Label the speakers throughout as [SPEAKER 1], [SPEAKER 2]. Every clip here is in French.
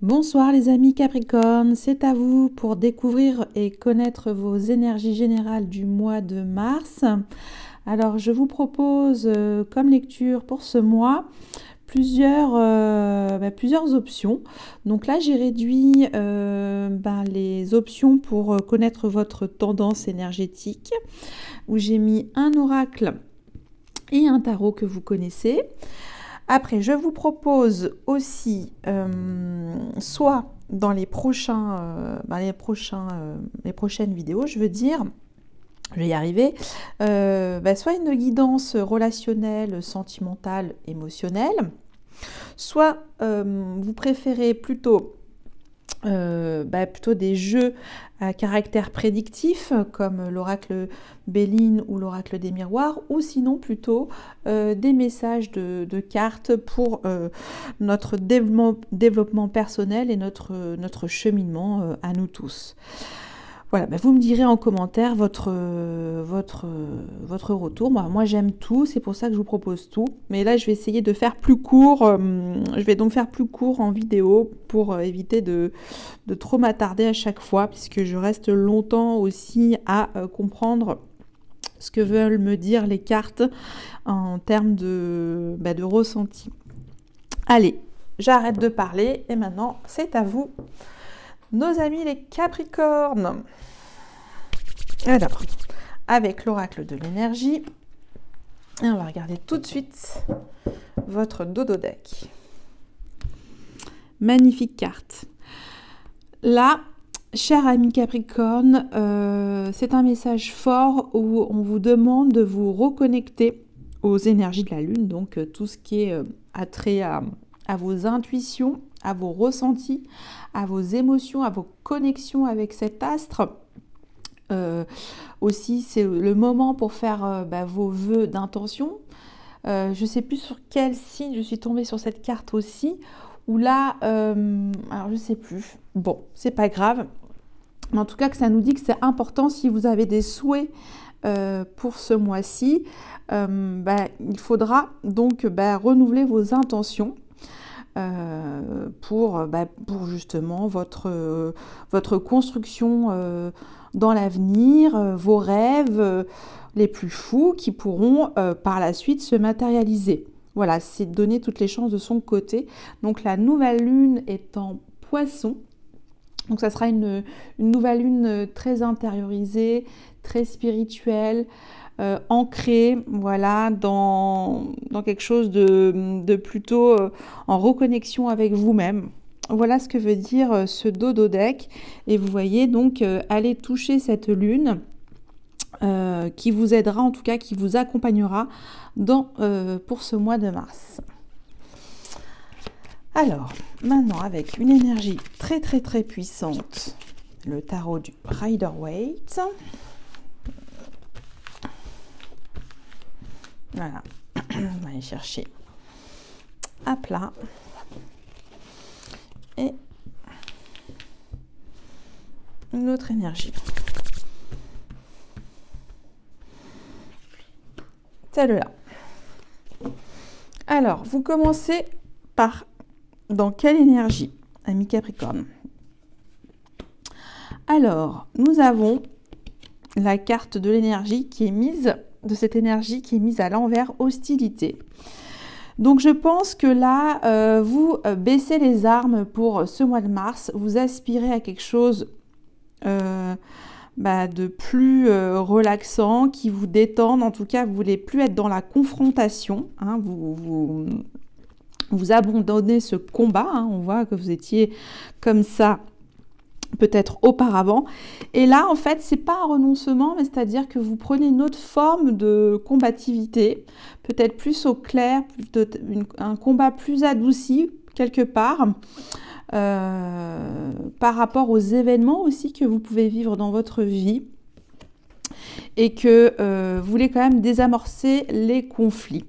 [SPEAKER 1] Bonsoir les amis Capricorne, c'est à vous pour découvrir et connaître vos énergies générales du mois de mars. Alors je vous propose comme lecture pour ce mois plusieurs options. Donc là j'ai réduit les options pour connaître votre tendance énergétique, où j'ai mis un oracle et un tarot que vous connaissez. Après, je vous propose aussi, soit dans les prochaines vidéos, je vais y arriver, soit une guidance relationnelle, sentimentale, émotionnelle, soit vous préférez plutôt des jeux à caractère prédictif comme l'oracle Béline ou l'oracle des miroirs, ou sinon plutôt des messages de cartes pour notre développement personnel et notre cheminement à nous tous. Voilà, vous me direz en commentaire votre retour. Moi j'aime tout, c'est pour ça que je vous propose tout. Mais là je vais essayer de faire plus court. Je vais donc faire plus court en vidéo pour éviter de trop m'attarder à chaque fois, puisque je reste longtemps aussi à comprendre ce que veulent me dire les cartes en termes de ressenti. Allez, j'arrête de parler et maintenant c'est à vous, nos amis les Capricornes. Alors, avec l'oracle de l'énergie, et on va regarder tout de suite votre dodo deck. Magnifique carte. Là, cher ami Capricorne, c'est un message fort où on vous demande de vous reconnecter aux énergies de la Lune, donc tout ce qui est attrait à vos intuitions, à vos ressentis, à vos émotions, à vos connexions avec cet astre. Aussi, c'est le moment pour faire vos vœux d'intention. Je ne sais plus sur quel signe je suis tombée sur cette carte aussi, où là, alors je ne sais plus. Bon, c'est pas grave. Mais en tout cas, que ça nous dit que c'est important si vous avez des souhaits pour ce mois-ci. Il faudra donc renouveler vos intentions. Pour justement votre construction dans l'avenir, vos rêves les plus fous qui pourront par la suite se matérialiser. Voilà, c'est donner toutes les chances de son côté. Donc la nouvelle lune est en Poisson. Donc ça sera une nouvelle lune très intériorisée, très spirituelle, ancré, voilà, dans quelque chose de plutôt en reconnexion avec vous-même. Voilà ce que veut dire ce dodo deck. Et vous voyez donc aller toucher cette lune qui vous aidera, en tout cas qui vous accompagnera pour ce mois de mars. Alors, maintenant avec une énergie très très très puissante, le tarot du Rider-Waite. Voilà, on va aller chercher à plat et une autre énergie. Celle-là. Alors, vous commencez par dans quelle énergie, ami Capricorne? Alors, nous avons la carte de l'énergie qui est mise à l'envers, hostilité. Donc je pense que là, vous baissez les armes pour ce mois de mars, vous aspirez à quelque chose de plus relaxant, qui vous détende. En tout cas, vous voulez plus être dans la confrontation, hein, vous abandonnez ce combat, hein, on voit que vous étiez comme ça peut-être auparavant. Et là, en fait, c'est pas un renoncement, mais c'est-à-dire que vous prenez une autre forme de combativité, peut-être plus au clair, un combat plus adouci, quelque part, par rapport aux événements aussi que vous pouvez vivre dans votre vie, et que vous voulez quand même désamorcer les conflits.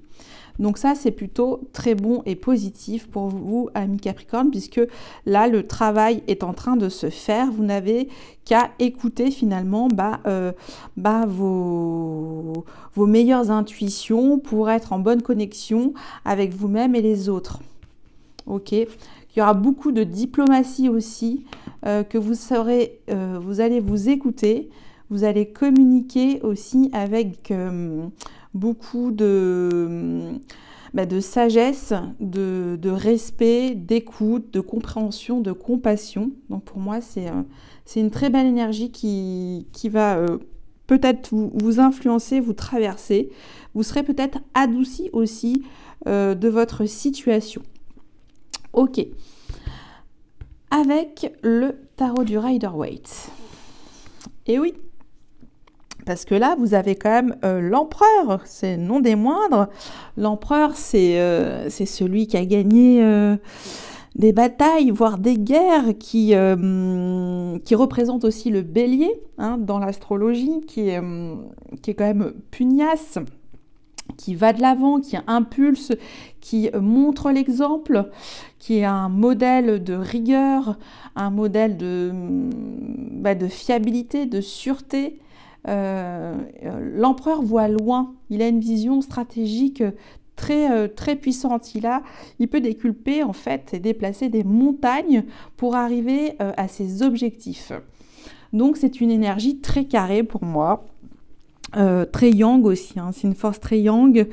[SPEAKER 1] Donc ça, c'est plutôt très bon et positif pour vous, amis Capricorne, puisque là, le travail est en train de se faire. Vous n'avez qu'à écouter finalement vos meilleures intuitions pour être en bonne connexion avec vous-même et les autres. Ok, Il y aura beaucoup de diplomatie aussi, que vous allez vous écouter, vous allez communiquer aussi avec beaucoup de sagesse, de respect, d'écoute, de compréhension, de compassion. Donc pour moi, c'est une très belle énergie qui va peut-être vous influencer, vous traverser. Vous serez peut-être adouci aussi de votre situation. Ok. Avec le tarot du Rider-Waite. Et oui, parce que là, vous avez quand même l'empereur, c'est non des moindres. L'empereur, c'est celui qui a gagné des batailles, voire des guerres, qui représente aussi le bélier hein, dans l'astrologie, qui est quand même pugnace, qui va de l'avant, qui impulse, qui montre l'exemple, qui est un modèle de rigueur, un modèle de fiabilité, de sûreté. L'empereur voit loin, il a une vision stratégique très puissante. Il peut déculper en fait et déplacer des montagnes pour arriver à ses objectifs. Donc c'est une énergie très carrée pour moi. Très yang aussi, hein, c'est une force très yang.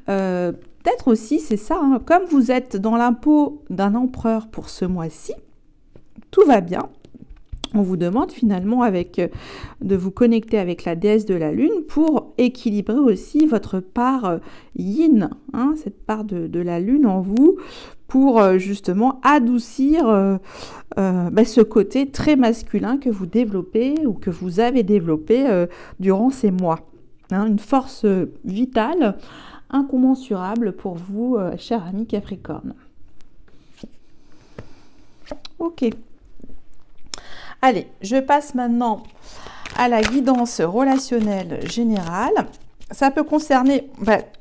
[SPEAKER 1] Peut-être aussi, c'est ça, hein, comme vous êtes dans l'impôt d'un empereur pour ce mois-ci, tout va bien. On vous demande finalement de vous connecter avec la déesse de la lune pour équilibrer aussi votre part yin, hein, cette part de la lune en vous, pour justement adoucir ce côté très masculin que vous développez ou que vous avez développé durant ces mois. Hein, une force vitale, incommensurable pour vous, chers amis Capricorne. Ok. Allez, je passe maintenant à la guidance relationnelle générale. Ça peut concerner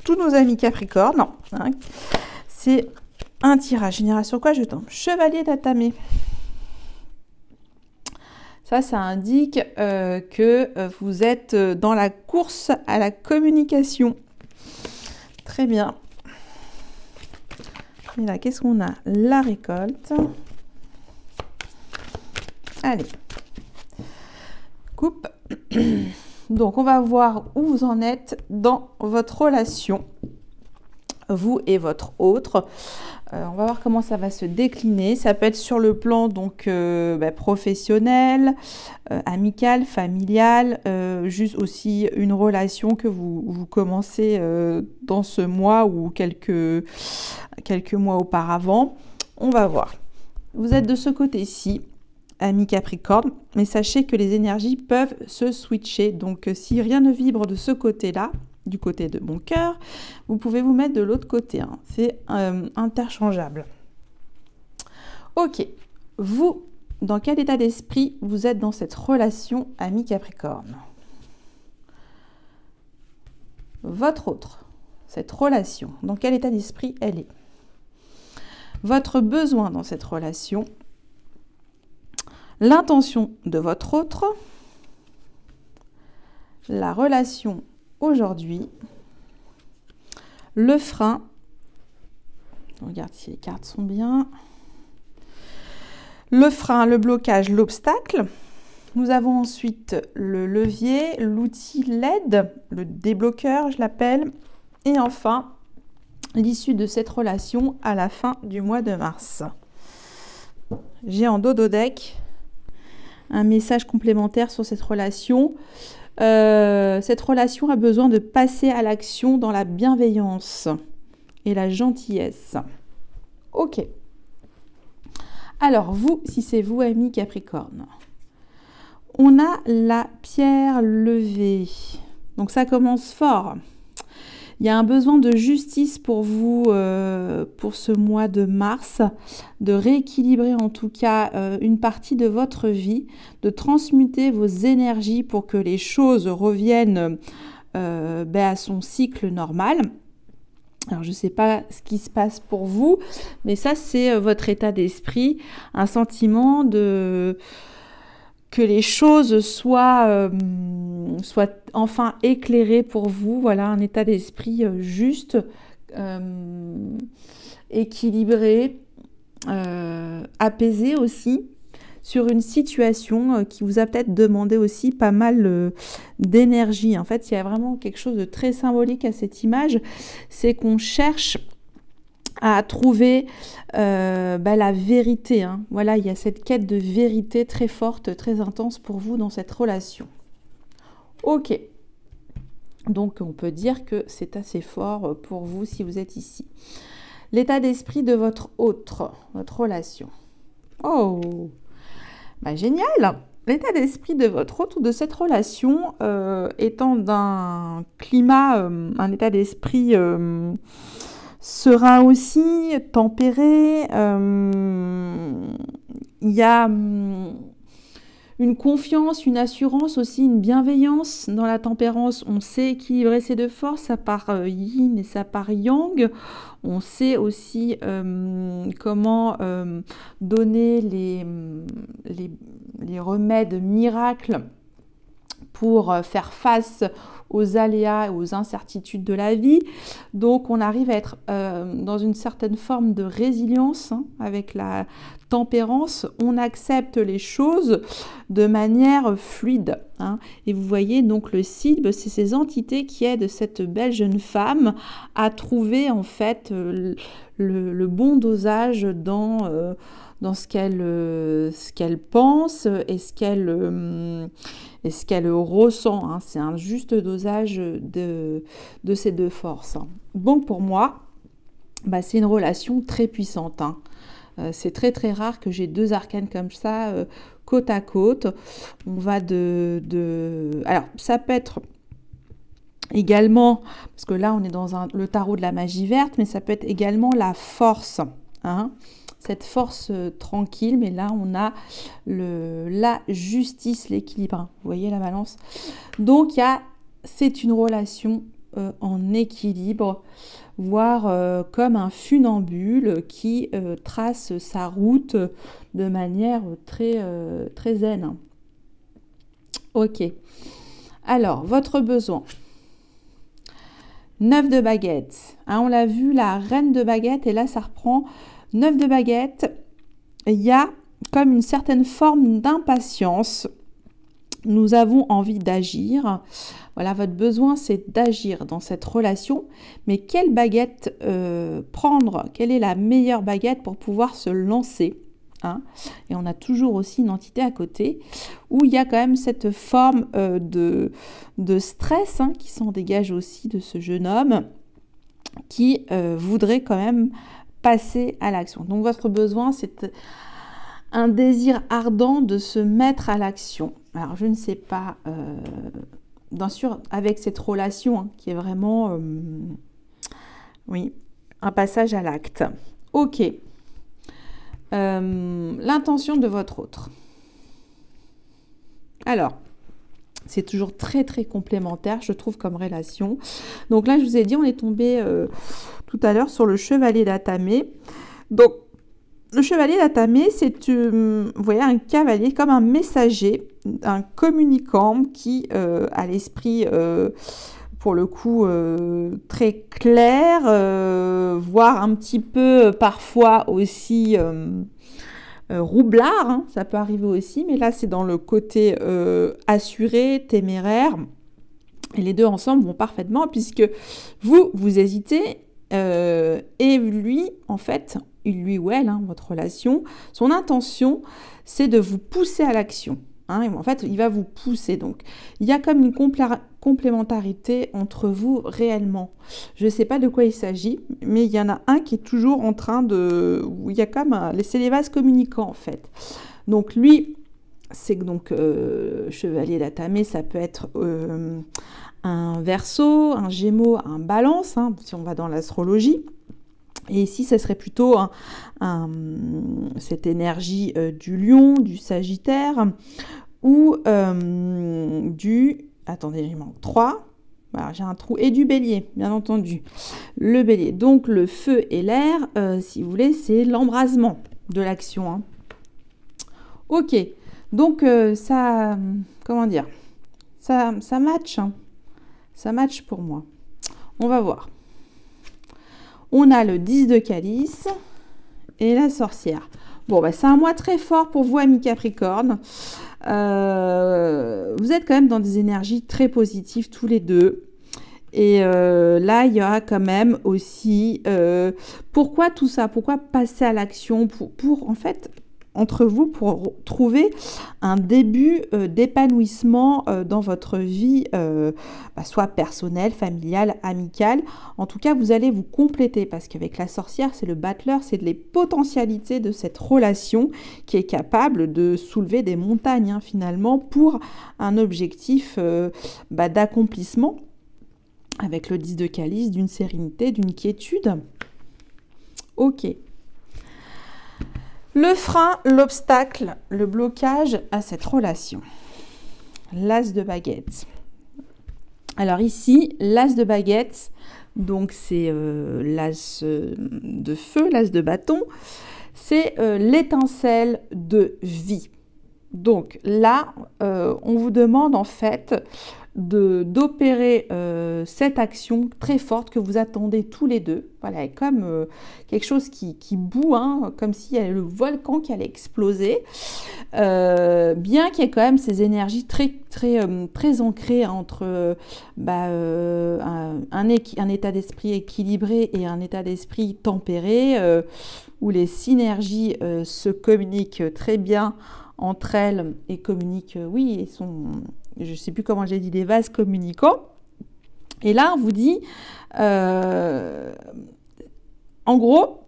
[SPEAKER 1] tous nos amis Capricorne. Hein. C'est un tirage général sur quoi je tombe. Chevalier d'Atamé. Ça indique que vous êtes dans la course à la communication. Très bien. Et là, qu'est-ce qu'on a? La récolte. Allez. Coupe. Donc, on va voir où vous en êtes dans votre relation, vous et votre autre. On va voir comment ça va se décliner. Ça peut être sur le plan donc professionnel, amical, familial, juste aussi une relation que vous commencez dans ce mois ou quelques mois auparavant. On va voir. Vous êtes de ce côté-ci, amis Capricorne, mais sachez que les énergies peuvent se switcher. Donc, si rien ne vibre de ce côté-là, du côté de mon cœur, vous pouvez vous mettre de l'autre côté. Hein. C'est interchangeable. Ok. Vous, dans quel état d'esprit vous êtes dans cette relation, ami Capricorne? Votre autre, cette relation, dans quel état d'esprit elle est? Votre besoin dans cette relation, l'intention de votre autre, la relation aujourd'hui, le frein, on regarde si les cartes sont bien, le frein, le blocage, l'obstacle. Nous avons ensuite le levier, l'outil LED, le débloqueur je l'appelle, et enfin l'issue de cette relation à la fin du mois de mars. J'ai en dodo deck un message complémentaire sur cette relation. Cette relation a besoin de passer à l'action dans la bienveillance et la gentillesse. Ok. Alors vous, si c'est vous, amis Capricorne, on a la pierre levée. Donc ça commence fort. Il y a un besoin de justice pour vous pour ce mois de mars, de rééquilibrer en tout cas une partie de votre vie, de transmuter vos énergies pour que les choses reviennent à son cycle normal. Alors je ne sais pas ce qui se passe pour vous, mais ça c'est votre état d'esprit, un sentiment que les choses soient enfin éclairées pour vous. Voilà, un état d'esprit juste, équilibré, apaisé aussi sur une situation qui vous a peut-être demandé aussi pas mal d'énergie. En fait, il y a vraiment quelque chose de très symbolique à cette image, c'est qu'on cherche à trouver la vérité. Hein. Voilà, il y a cette quête de vérité très forte, très intense pour vous dans cette relation. Ok. Donc, on peut dire que c'est assez fort pour vous si vous êtes ici. L'état d'esprit de votre relation. Oh, bah, génial! L'état d'esprit de votre hôte ou de cette relation étant d'un climat, un état d'esprit serein aussi, tempéré. Il y a une confiance, une assurance aussi, une bienveillance dans la tempérance. On sait équilibrer ces deux forces, ça part yin et ça part yang. On sait aussi comment donner les remèdes miracles pour faire face aux aléas et aux incertitudes de la vie. Donc on arrive à être dans une certaine forme de résilience avec la tempérance. On accepte les choses de manière fluide. Et vous voyez donc le cible, c'est ces entités qui aident cette belle jeune femme à trouver en fait le bon dosage dans ce qu'elle pense et ce qu'elle ressent. C'est un juste dosage de ces deux forces. Donc pour moi, c'est une relation très puissante. C'est très très rare que j'ai deux arcanes comme ça côte à côte. On va alors ça peut être également, parce que là on est dans le tarot de la magie verte, mais ça peut être également la force. Cette force tranquille, mais là on a la justice, l'équilibre. Vous voyez la balance. Donc c'est une relation en équilibre, voire comme un funambule qui trace sa route de manière très, très zen. Ok. Alors, votre besoin. 9 de baguettes. On l'a vu, la reine de baguettes, et là ça reprend 9 de baguettes. Il y a comme une certaine forme d'impatience. Nous avons envie d'agir. Voilà, votre besoin, c'est d'agir dans cette relation. Mais quelle baguette prendre? Quelle est la meilleure baguette pour pouvoir se lancer? Et on a toujours aussi une entité à côté où il y a quand même cette forme de stress qui s'en dégage aussi de ce jeune homme qui voudrait quand même passer à l'action. Donc votre besoin, c'est un désir ardent de se mettre à l'action. Alors je ne sais pas, bien sûr avec cette relation qui est vraiment, oui, un passage à l'acte. Ok. L'intention de votre autre. Alors, c'est toujours très très complémentaire, je trouve, comme relation. Donc là, je vous ai dit, on est tombé tout à l'heure sur le chevalier d'Atamé. Donc, le chevalier d'Atamé, c'est, vous voyez, un cavalier comme un messager, un communicant qui a l'esprit, pour le coup, très clair, voire un petit peu parfois aussi roublard, ça peut arriver aussi, mais là c'est dans le côté assuré, téméraire, et les deux ensemble vont parfaitement puisque vous hésitez et lui, en fait, lui ou elle, votre relation, son intention, c'est de vous pousser à l'action. En fait, il va vous pousser. Donc, il y a comme une complémentarité entre vous réellement. Je ne sais pas de quoi il s'agit, mais il y en a un qui est toujours en train de... Il y a comme c'est les vases communicants, en fait. Donc, lui, c'est donc chevalier d'Atamé, ça peut être un Verseau, un Gémeaux, un Balance, si on va dans l'astrologie. Et ici, ça serait plutôt cette énergie du Lion, du Sagittaire, ou du... Attendez, il manque 3. Voilà, j'ai un trou. Et du Bélier, bien entendu. Le Bélier. Donc, le feu et l'air, si vous voulez, c'est l'embrasement de l'action. Ok. Donc, ça... Comment dire? Ça match. Ça match pour moi. On va voir. On a le 10 de calice et la sorcière. Bon, bah, c'est un mois très fort pour vous, amis Capricorne. Vous êtes quand même dans des énergies très positives tous les deux. Et là, il y aura quand même aussi... pourquoi tout ça? Pourquoi passer à l'action pour en fait, entre vous, pour trouver un début d'épanouissement dans votre vie, soit personnelle, familiale, amicale. En tout cas, vous allez vous compléter parce qu'avec la sorcière, c'est le battleur, c'est les potentialités de cette relation qui est capable de soulever des montagnes, hein, finalement, pour un objectif d'accomplissement avec le 10 de calice, d'une sérénité, d'une quiétude. Ok. Le frein, l'obstacle, le blocage à cette relation. L'as de baguette. Alors ici, l'as de baguette, donc c'est l'as de feu, l'as de bâton, c'est l'étincelle de vie. Donc là, on vous demande en fait d'opérer cette action très forte que vous attendez tous les deux. Voilà, comme quelque chose qui bout, hein, comme s'il y avait le volcan qui allait exploser. Bien qu'il y ait quand même ces énergies très ancrées entre un état d'esprit équilibré et un état d'esprit tempéré, où les synergies se communiquent très bien entre elles et communiquent, oui, et sont, je ne sais plus comment j'ai dit, des vases communicants. Et là, on vous dit, en gros,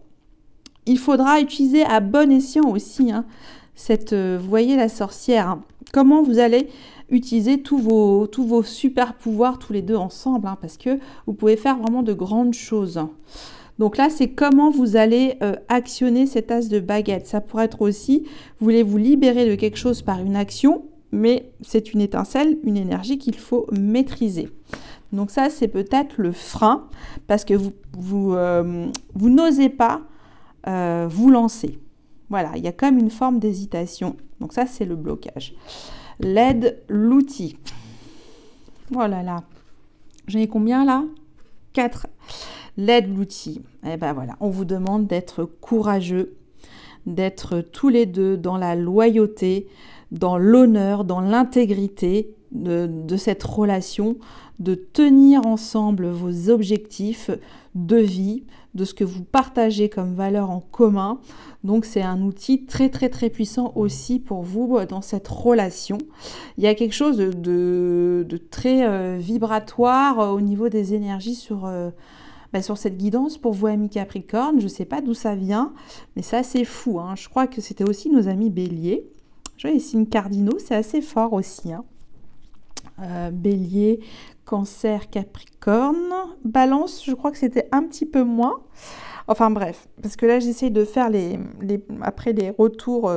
[SPEAKER 1] il faudra utiliser à bon escient aussi, hein, vous voyez la sorcière, hein, comment vous allez utiliser tous vos super pouvoirs tous les deux ensemble, hein, parce que vous pouvez faire vraiment de grandes choses. Donc là, c'est comment vous allez actionner cet as de baguette. Ça pourrait être aussi, vous voulez vous libérer de quelque chose par une action, mais c'est une étincelle, une énergie qu'il faut maîtriser. Donc ça, c'est peut-être le frein, parce que vous n'osez pas vous lancer. Voilà, il y a comme une forme d'hésitation. Donc ça, c'est le blocage. L'aide, l'outil. Oh là là. J'en ai combien là? 4. L'aide, l'outil. Eh ben voilà, on vous demande d'être courageux, d'être tous les deux dans la loyauté, dans l'honneur, dans l'intégrité de cette relation, de tenir ensemble vos objectifs de vie, de ce que vous partagez comme valeur en commun. Donc c'est un outil très puissant aussi pour vous dans cette relation. Il y a quelque chose de très vibratoire au niveau des énergies sur cette guidance pour vous, amis Capricorne. Je ne sais pas d'où ça vient, mais c'est assez fou, hein. Je crois que c'était aussi nos amis Bélier. Je vois les signes cardinaux, c'est assez fort aussi, hein. Bélier, Cancer, Capricorne, Balance, je crois que c'était un petit peu moins. Enfin bref, parce que là j'essaye de faire après les retours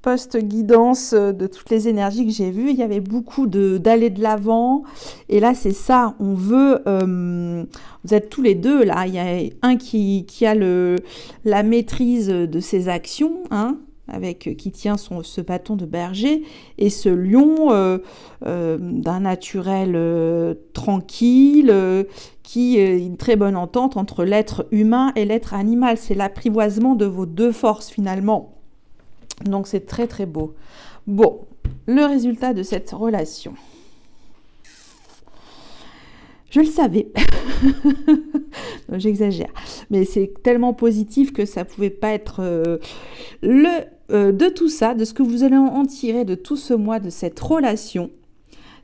[SPEAKER 1] post-guidance de toutes les énergies que j'ai vues. Il y avait beaucoup d'aller de l'avant. Et là, c'est ça. On veut... vous êtes tous les deux, là. Il y a un qui a la maîtrise de ses actions, hein, qui tient ce bâton de berger, et ce lion d'un naturel tranquille, qui est une très bonne entente entre l'être humain et l'être animal. C'est l'apprivoisement de vos deux forces, finalement. Donc, c'est très beau. Bon, le résultat de cette relation. Je le savais. J'exagère. Mais c'est tellement positif que ça ne pouvait pas être de tout ça, de ce que vous allez en tirer de tout ce mois, de cette relation.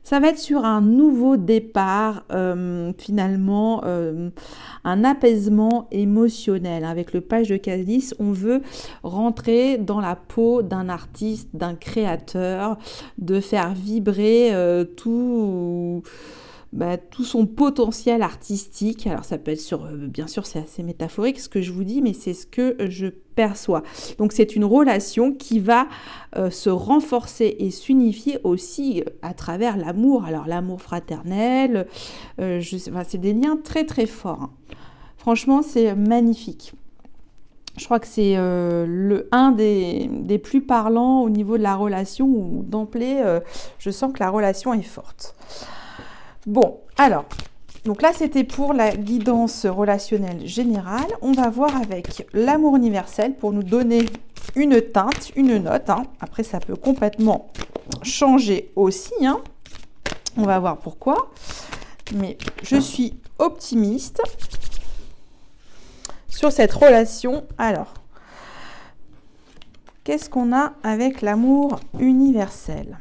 [SPEAKER 1] Ça va être sur un nouveau départ, finalement, un apaisement émotionnel. Avec le page de calice, on veut rentrer dans la peau d'un artiste, d'un créateur, de faire vibrer tout son potentiel artistique. Alors ça peut être bien sûr c'est assez métaphorique ce que je vous dis, mais c'est ce que je perçois. Donc c'est une relation qui va se renforcer et s'unifier aussi à travers l'amour. Alors l'amour fraternel, c'est des liens très forts, hein. Franchement, c'est magnifique. Je crois que c'est un des plus parlants au niveau de la relation, où d'emblée, je sens que la relation est forte. Bon, alors, Donc là, c'était pour la guidance relationnelle générale. On va voir avec l'amour universel pour nous donner une teinte, une note. Hein. Après, ça peut complètement changer aussi. Hein. On va voir pourquoi. Mais je suis optimiste sur cette relation. Alors, qu'est-ce qu'on a avec l'amour universel?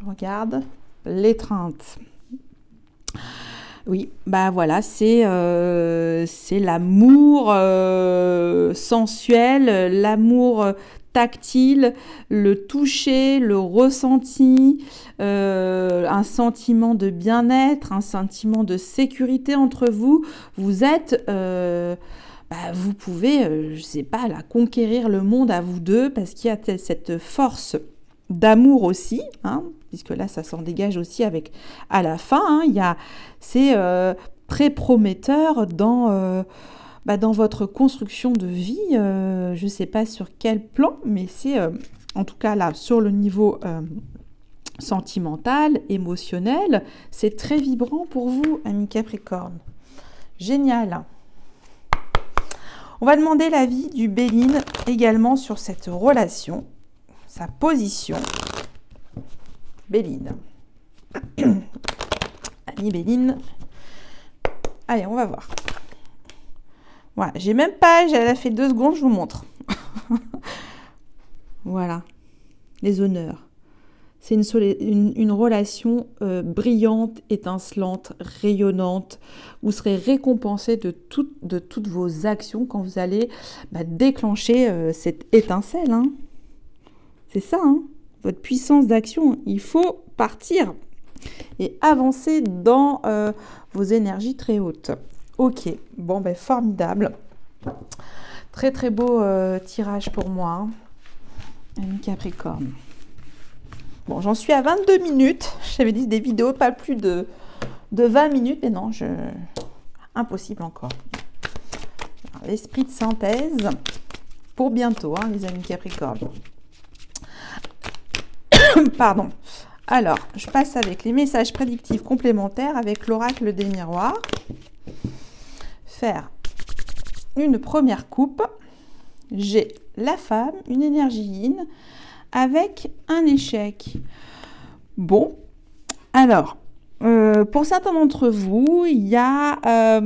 [SPEAKER 1] Je regarde l'étreinte. Oui, bah voilà, c'est l'amour sensuel, l'amour tactile, le toucher, le ressenti, un sentiment de bien-être, un sentiment de sécurité entre vous. Vous êtes, vous pouvez, je sais pas, là, conquérir le monde à vous deux parce qu'il y a cette force d'amour aussi, hein, puisque là, ça s'en dégage aussi avec à la fin. Hein, c'est très prometteur dans votre construction de vie. Je ne sais pas sur quel plan, mais c'est en tout cas là, sur le niveau sentimental, émotionnel, c'est très vibrant pour vous, amis Capricorne. Génial. On va demander l'avis du Béline également sur cette relation, sa position. Béline. Ami Béline. Allez, on va voir. Voilà, j'ai même pas, elle a fait 2 secondes, je vous montre. Voilà, les honneurs. C'est une relation brillante, étincelante, rayonnante. Vous serez récompensé de toutes vos actions quand vous allez déclencher cette étincelle. Hein. C'est ça, hein, votre puissance d'action. Il faut partir et avancer dans vos énergies très hautes. Ok, bon, formidable. Très, très beau tirage pour moi, hein. Ami Capricorne. Bon, j'en suis à 22 minutes. J'avais dit des vidéos pas plus de 20 minutes, mais non, impossible encore. L'esprit de synthèse pour bientôt, hein, les amis Capricorne. Pardon. Alors, je passe avec les messages prédictifs complémentaires avec l'oracle des miroirs. Faire une première coupe. J'ai la femme, une énergie yin, avec un échec. Bon, alors, pour certains d'entre vous, il y a,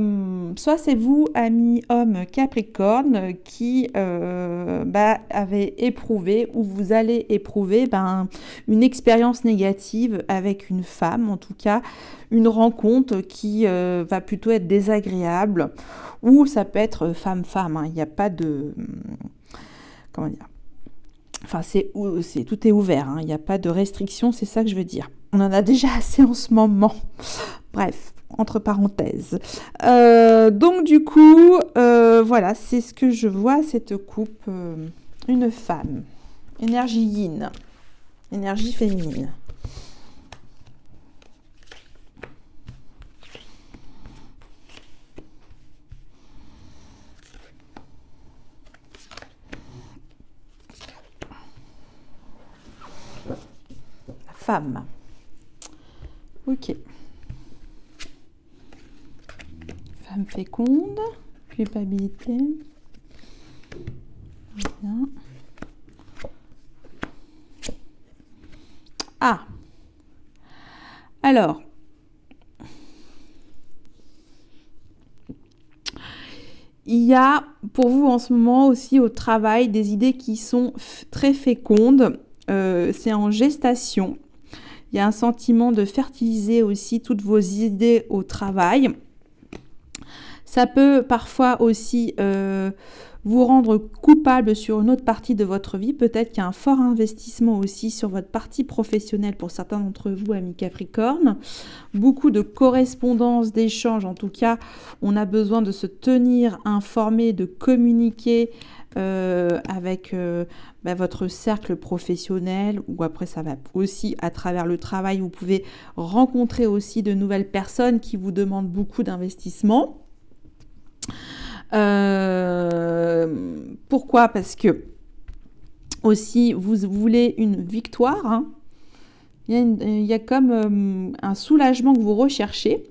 [SPEAKER 1] soit c'est vous, amis hommes Capricorne, qui avez éprouvé ou vous allez éprouver une expérience négative avec une femme, en tout cas une rencontre qui va plutôt être désagréable, ou ça peut être femme-femme, hein, il n'y a pas de... comment dire ? Enfin, tout est ouvert, hein, il n'y a pas de restriction, c'est ça que je veux dire. On en a déjà assez en ce moment. Bref, entre parenthèses. Donc du coup, voilà, c'est ce que je vois, cette coupe. Une femme. Énergie yin. Énergie féminine. Femme. Ok. Femme féconde, culpabilité. Bien. Ah. Alors. Il y a pour vous en ce moment aussi au travail des idées qui sont très fécondes. C'est en gestation. Il y a un sentiment de fertiliser aussi toutes vos idées au travail. Ça peut parfois aussi vous rendre coupable sur une autre partie de votre vie. Peut-être qu'il y a un fort investissement aussi sur votre partie professionnelle pour certains d'entre vous, amis Capricorne. Beaucoup de correspondances, d'échanges. En tout cas, on a besoin de se tenir informé, de communiquer avec votre cercle professionnel, ou après ça va aussi à travers le travail, vous pouvez rencontrer aussi de nouvelles personnes qui vous demandent beaucoup d'investissement. Pourquoi ? Parce que aussi vous voulez une victoire, hein. Il y a comme un soulagement que vous recherchez,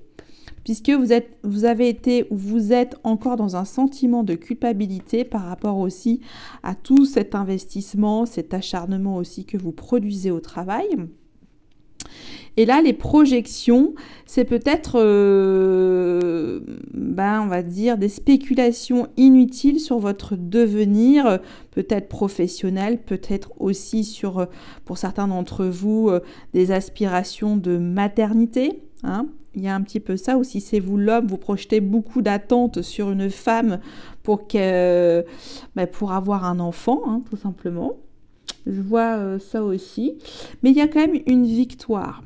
[SPEAKER 1] puisque vous avez été ou vous êtes encore dans un sentiment de culpabilité par rapport aussi à tout cet investissement, cet acharnement aussi que vous produisez au travail. Et là, les projections, c'est peut-être, on va dire, des spéculations inutiles sur votre devenir, peut-être professionnel, peut-être aussi pour certains d'entre vous, des aspirations de maternité. Hein. Il y a un petit peu ça, ou si c'est vous l'homme, vous projetez beaucoup d'attentes sur une femme pour avoir un enfant, hein, tout simplement. Je vois ça aussi. Mais il y a quand même une victoire.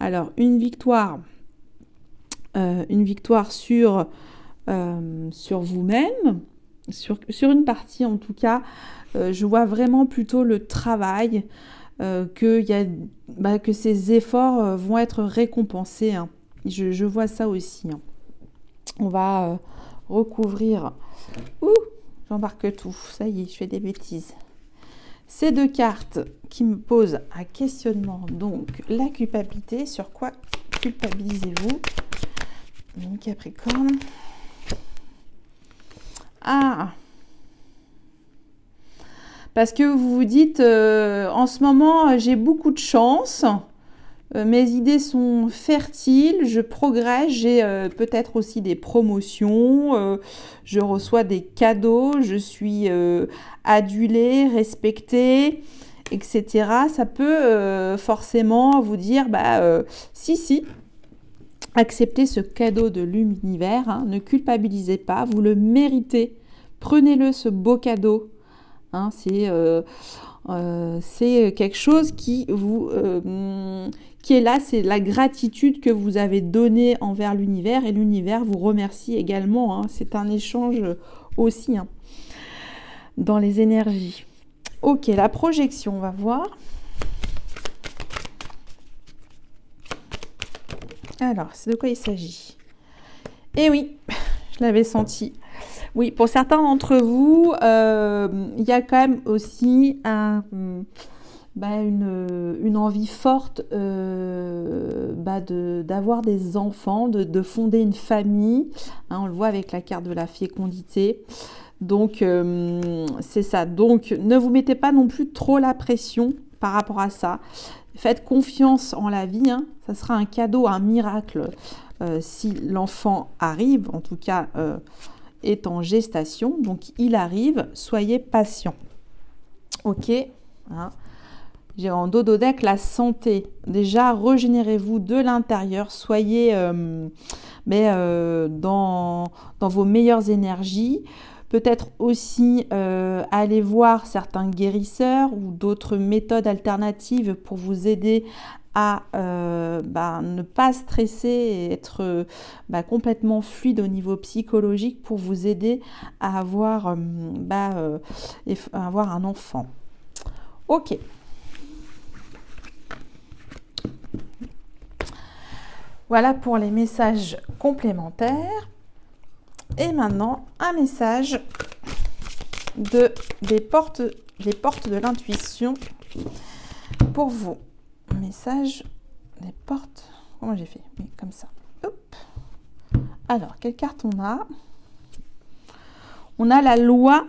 [SPEAKER 1] Alors, une victoire sur vous-même, sur une partie en tout cas. Je vois vraiment plutôt le travail, que ces efforts vont être récompensés. Hein. Je vois ça aussi. Hein. On va recouvrir. Ouh, j'embarque tout. Ça y est, je fais des bêtises. Ces deux cartes qui me posent un questionnement, donc la culpabilité, sur quoi culpabilisez-vous, Capricorne? Ah, parce que vous vous dites, en ce moment, j'ai beaucoup de chance, mes idées sont fertiles, je progresse, j'ai peut-être aussi des promotions, je reçois des cadeaux, je suis adulée, respectée, etc. Ça peut forcément vous dire, si, acceptez ce cadeau de l'univers, hein, ne culpabilisez pas, vous le méritez, prenez-le, ce beau cadeau. Hein, c'est quelque chose qui est là, c'est la gratitude que vous avez donnée envers l'univers et l'univers vous remercie également. Hein, c'est un échange aussi, hein, dans les énergies. Ok, la projection, on va voir. Alors, c'est de quoi il s'agit? Eh oui, je l'avais senti. Oui, pour certains d'entre vous, il y a quand même aussi une envie forte d'avoir des enfants, de fonder une famille. Hein, on le voit avec la carte de la fécondité. Donc, c'est ça. Donc, ne vous mettez pas non plus trop la pression par rapport à ça. Faites confiance en la vie. Hein. Ça sera un cadeau, un miracle si l'enfant arrive, en tout cas est en gestation. Donc, il arrive. Soyez patient. Ok. Hein. J'ai en dos deck la santé. Déjà, régénérez-vous de l'intérieur. Soyez dans vos meilleures énergies. Peut-être aussi aller voir certains guérisseurs ou d'autres méthodes alternatives pour vous aider à ne pas stresser et être complètement fluide au niveau psychologique pour vous aider à avoir un enfant. Ok. Voilà pour les messages complémentaires. Et maintenant, un message des portes de l'intuition pour vous. Un message des portes. Comment j'ai fait? Oui, comme ça. Hop. Alors, quelle carte on a? On a la loi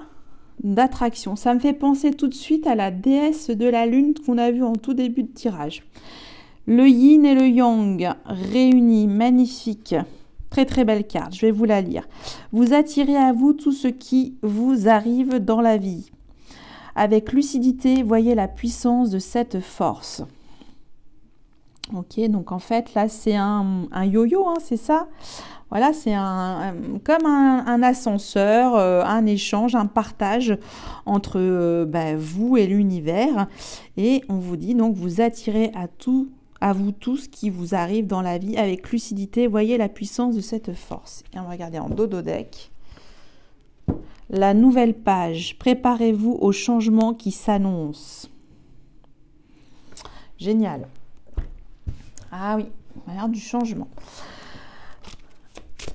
[SPEAKER 1] d'attraction. Ça me fait penser tout de suite à la déesse de la lune qu'on a vue en tout début de tirage. Le yin et le yang réunis, magnifique. Très très belle carte, je vais vous la lire. Vous attirez à vous tout ce qui vous arrive dans la vie. Avec lucidité, voyez la puissance de cette force. Ok, donc en fait là c'est un yo-yo, hein, c'est ça. Voilà, c'est comme un ascenseur, un échange, un partage entre vous et l'univers. Et on vous dit donc vous attirez à vous tous qui vous arrive dans la vie avec lucidité. Voyez la puissance de cette force. Et on va regarder en dos deck. La nouvelle page. Préparez-vous au changement qui s'annonce. Génial. Ah oui, on a l'air du changement.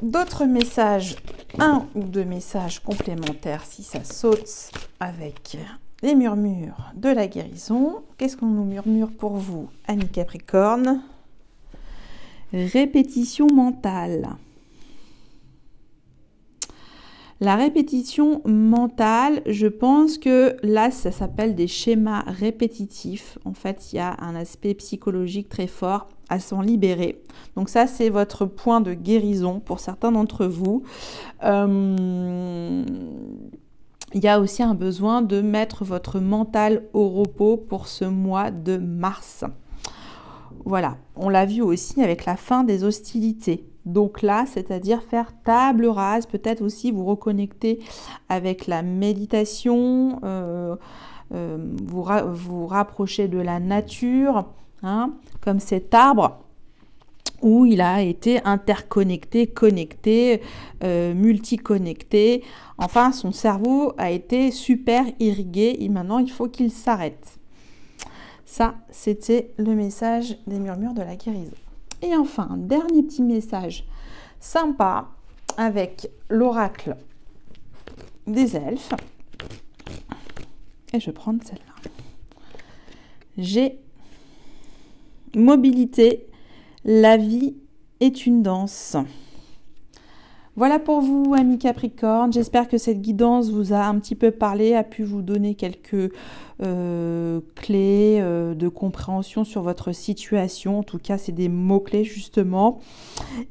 [SPEAKER 1] D'autres messages, un ou deux messages complémentaires si ça saute avec les murmures de la guérison. Qu'est-ce qu'on nous murmure pour vous, amis Capricorne? Répétition mentale. La répétition mentale, je pense que là, ça s'appelle des schémas répétitifs. En fait, il y a un aspect psychologique très fort à s'en libérer. Donc ça, c'est votre point de guérison pour certains d'entre vous. Il y a aussi un besoin de mettre votre mental au repos pour ce mois de mars. Voilà, on l'a vu aussi avec la fin des hostilités. Donc là, c'est-à-dire faire table rase, peut-être aussi vous reconnecter avec la méditation, vous rapprocher de la nature, hein, comme cet arbre où il a été interconnecté, connecté, multiconnecté. Enfin, son cerveau a été super irrigué et maintenant, il faut qu'il s'arrête. Ça, c'était le message des murmures de la guérison. Et enfin, un dernier petit message sympa avec l'oracle des elfes. Et je vais prendre celle-là. J'ai mobilité, la vie est une danse. Voilà pour vous, amis Capricorne. J'espère que cette guidance vous a un petit peu parlé, a pu vous donner quelques clés de compréhension sur votre situation. En tout cas, c'est des mots-clés justement.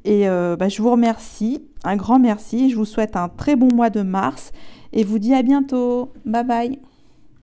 [SPEAKER 1] Et je vous remercie, un grand merci. Je vous souhaite un très bon mois de mars et vous dis à bientôt. Bye bye.